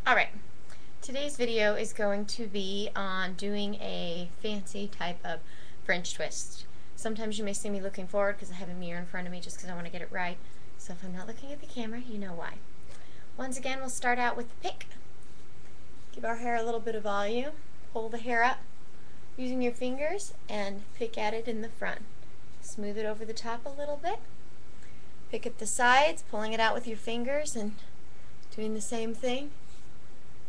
Alright, today's video is going to be on doing a fancy type of French twist. Sometimes you may see me looking forward because I have a mirror in front of me just because I want to get it right. So if I'm not looking at the camera, you know why. Once again, we'll start out with the pick. Give our hair a little bit of volume. Pull the hair up using your fingers and pick at it in the front. Smooth it over the top a little bit. Pick at the sides, pulling it out with your fingers and doing the same thing.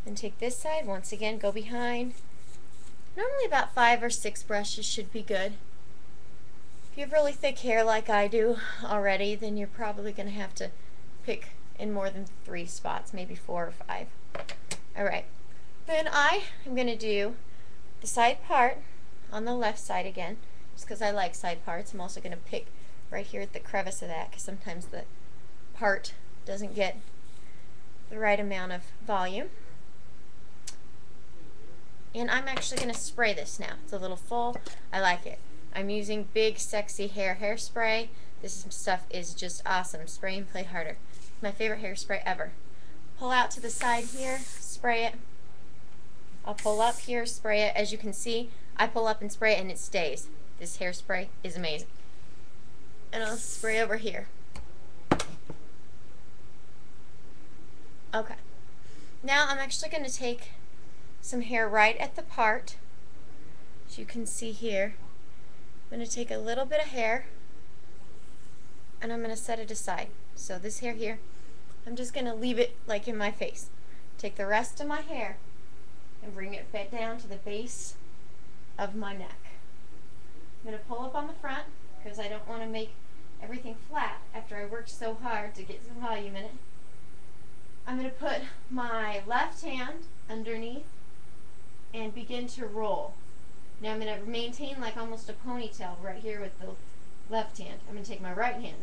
And take this side, once again, go behind. Normally about 5 or 6 brushes should be good. If you have really thick hair like I do already, then you're probably going to have to pick in more than 3 spots, maybe 4 or 5. Alright, then I am going to do the side part on the left side again, just because I like side parts. I'm also going to pick right here at the crevice of that, because sometimes the part doesn't get the right amount of volume. And I'm actually going to spray this now. It's a little full. I like it. I'm using Big Sexy hairspray. This stuff is just awesome. Spray and play harder. My favorite hairspray ever. Pull out to the side here, spray it. I'll pull up here, spray it. As you can see, I pull up and spray it and it stays. This hairspray is amazing. And I'll spray over here. Okay. Now I'm actually going to take some hair right at the part, as you can see here. I'm going to take a little bit of hair and I'm going to set it aside. So this hair here, I'm just going to leave it like in my face. Take the rest of my hair and bring it back down to the base of my neck. I'm going to pull up on the front because I don't want to make everything flat after I worked so hard to get some volume in it. I'm going to put my left hand underneath and begin to roll. Now I'm going to maintain like almost a ponytail right here with the left hand. I'm going to take my right hand,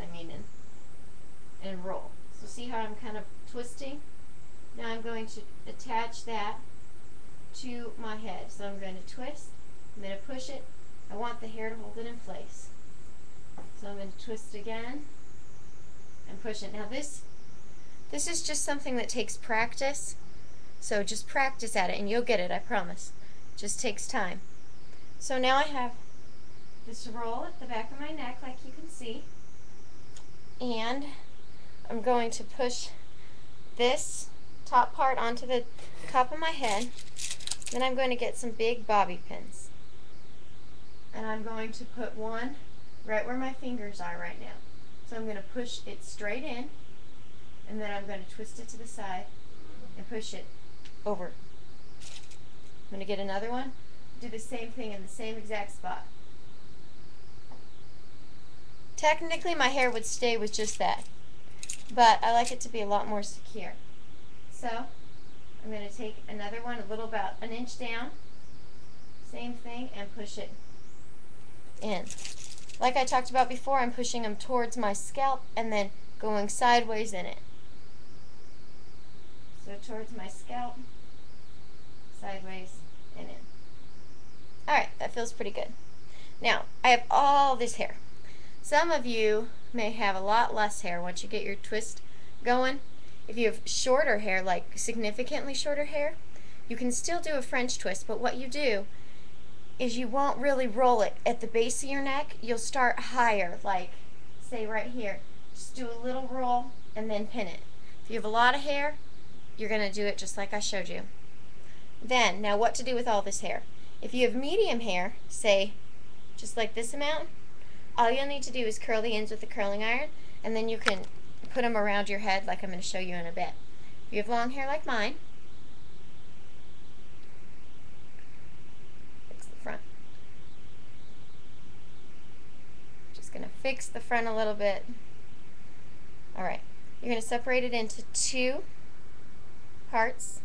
and roll. So see how I'm kind of twisting? Now I'm going to attach that to my head. So I'm going to twist, I'm going to push it. I want the hair to hold it in place. So I'm going to twist again and push it. Now this is just something that takes practice. So just practice at it and you'll get it, I promise. It just takes time. So now I have this roll at the back of my neck like you can see. And I'm going to push this top part onto the top of my head. Then I'm going to get some big bobby pins. And I'm going to put one right where my fingers are right now. So I'm going to push it straight in. And then I'm going to twist it to the side and push it over. I'm going to get another one, do the same thing in the same exact spot. Technically my hair would stay with just that, but I like it to be a lot more secure. So I'm going to take another one a little about an inch down, same thing, and push it in. Like I talked about before, I'm pushing them towards my scalp and then going sideways in it. So towards my scalp, sideways, and in. Alright, that feels pretty good. Now, I have all this hair. Some of you may have a lot less hair once you get your twist going. If you have shorter hair, like significantly shorter hair, you can still do a French twist, but what you do is you won't really roll it at the base of your neck. You'll start higher, like, say right here. Just do a little roll and then pin it. If you have a lot of hair, you're going to do it just like I showed you. Then, now what to do with all this hair. If you have medium hair, say just like this amount, all you'll need to do is curl the ends with the curling iron, and then you can put them around your head like I'm going to show you in a bit. If you have long hair like mine, fix the front. Just going to fix the front a little bit. Alright, you're going to separate it into 2 parts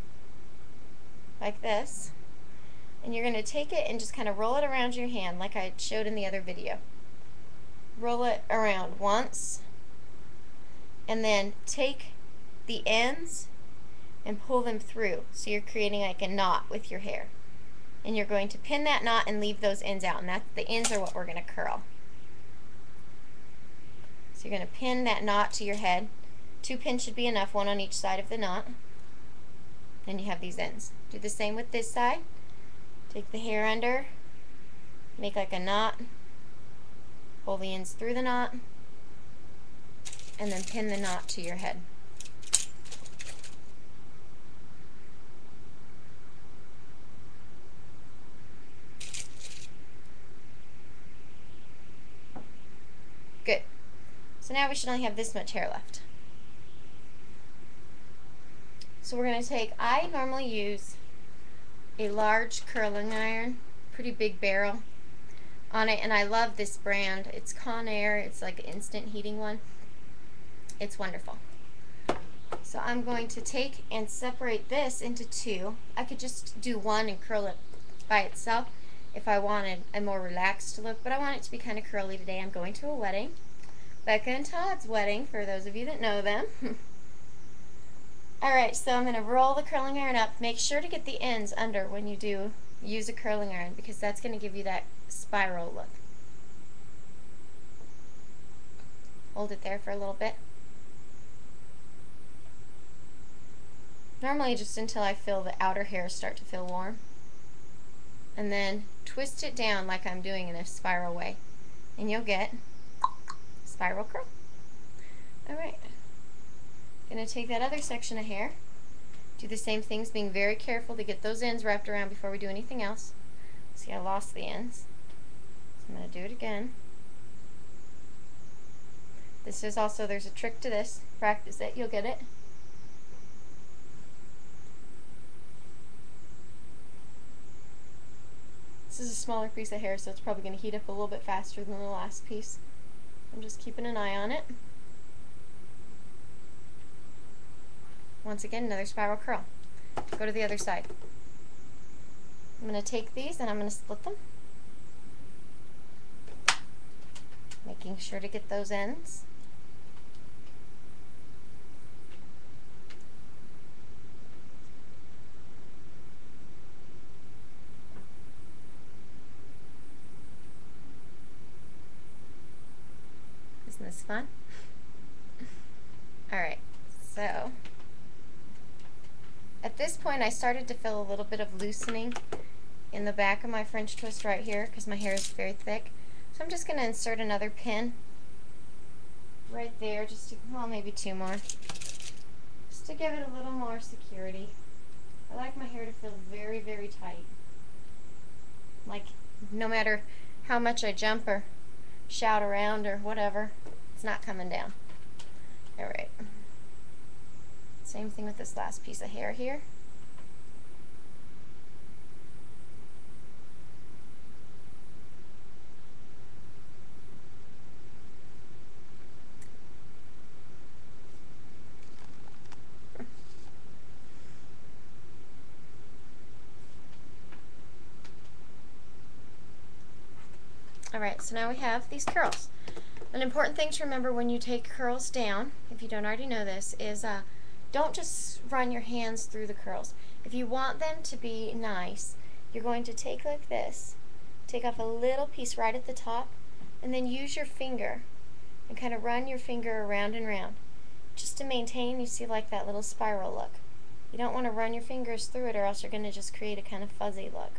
like this, and you're going to take it and just kind of roll it around your hand like I showed in the other video. Roll it around once and then take the ends and pull them through, so you're creating like a knot with your hair, and you're going to pin that knot and leave those ends out, and the ends are what we're going to curl. So you're going to pin that knot to your head. 2 pins should be enough, one on each side of the knot. and you have these ends. Do the same with this side. Take the hair under, make like a knot, pull the ends through the knot, and then pin the knot to your head. Good. So now we should only have this much hair left. So we're going to take, I normally use a large curling iron, pretty big barrel on it, and I love this brand. It's Conair. It's like an instant heating one. It's wonderful. So I'm going to take and separate this into two. I could just do one and curl it by itself if I wanted a more relaxed look, but I want it to be kind of curly today. I'm going to a wedding. Becca and Todd's wedding, for those of you that know them. Alright, so I'm going to roll the curling iron up. Make sure to get the ends under when you do use a curling iron, because that's going to give you that spiral look. Hold it there for a little bit. Normally just until I feel the outer hairs start to feel warm. And then twist it down like I'm doing in a spiral way. And you'll get spiral curl. Alright. Going to take that other section of hair. Do the same things, being very careful to get those ends wrapped around before we do anything else. See, I lost the ends. So I'm going to do it again. This is also, there's a trick to this. Practice it, you'll get it. This is a smaller piece of hair, so it's probably going to heat up a little bit faster than the last piece. I'm just keeping an eye on it. Once again, another spiral curl. Go to the other side. I'm going to take these and I'm going to split them. Making sure to get those ends. Isn't this fun? Alright, so at this point I started to feel a little bit of loosening in the back of my French twist right here because my hair is very thick. So I'm just going to insert another pin right there, just to, well, maybe two more, just to give it a little more security. I like my hair to feel very, very tight. Like no matter how much I jump or shout around or whatever, it's not coming down. Alright. Same thing with this last piece of hair here. Alright, so now we have these curls. An important thing to remember when you take curls down, if you don't already know this, is don't just run your hands through the curls. If you want them to be nice, you're going to take like this, take off a little piece right at the top, and then use your finger and kind of run your finger around and around, just to maintain, you see, like that little spiral look. You don't want to run your fingers through it or else you're going to just create a kind of fuzzy look.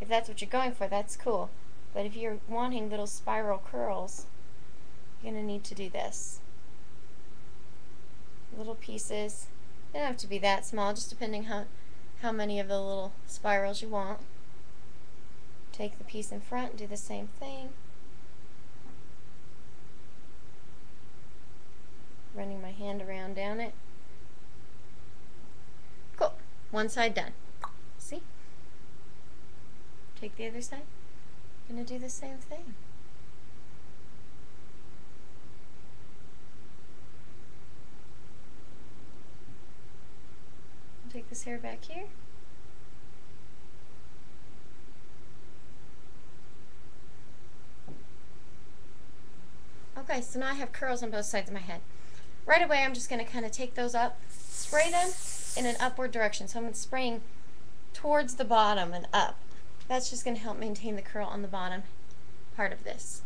If that's what you're going for, that's cool. But if you're wanting little spiral curls, you're going to need to do this. Little pieces. They don't have to be that small, just depending how many of the little spirals you want. Take the piece in front and do the same thing. Running my hand around down it. Cool. One side done. See? Take the other side. I'm going to do the same thing. Take this hair back here. Okay, so now I have curls on both sides of my head. Right away I'm just going to kind of take those up, spray them in an upward direction. So I'm spraying towards the bottom and up. That's just going to help maintain the curl on the bottom part of this.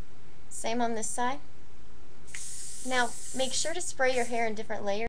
Same on this side. Now make sure to spray your hair in different layers.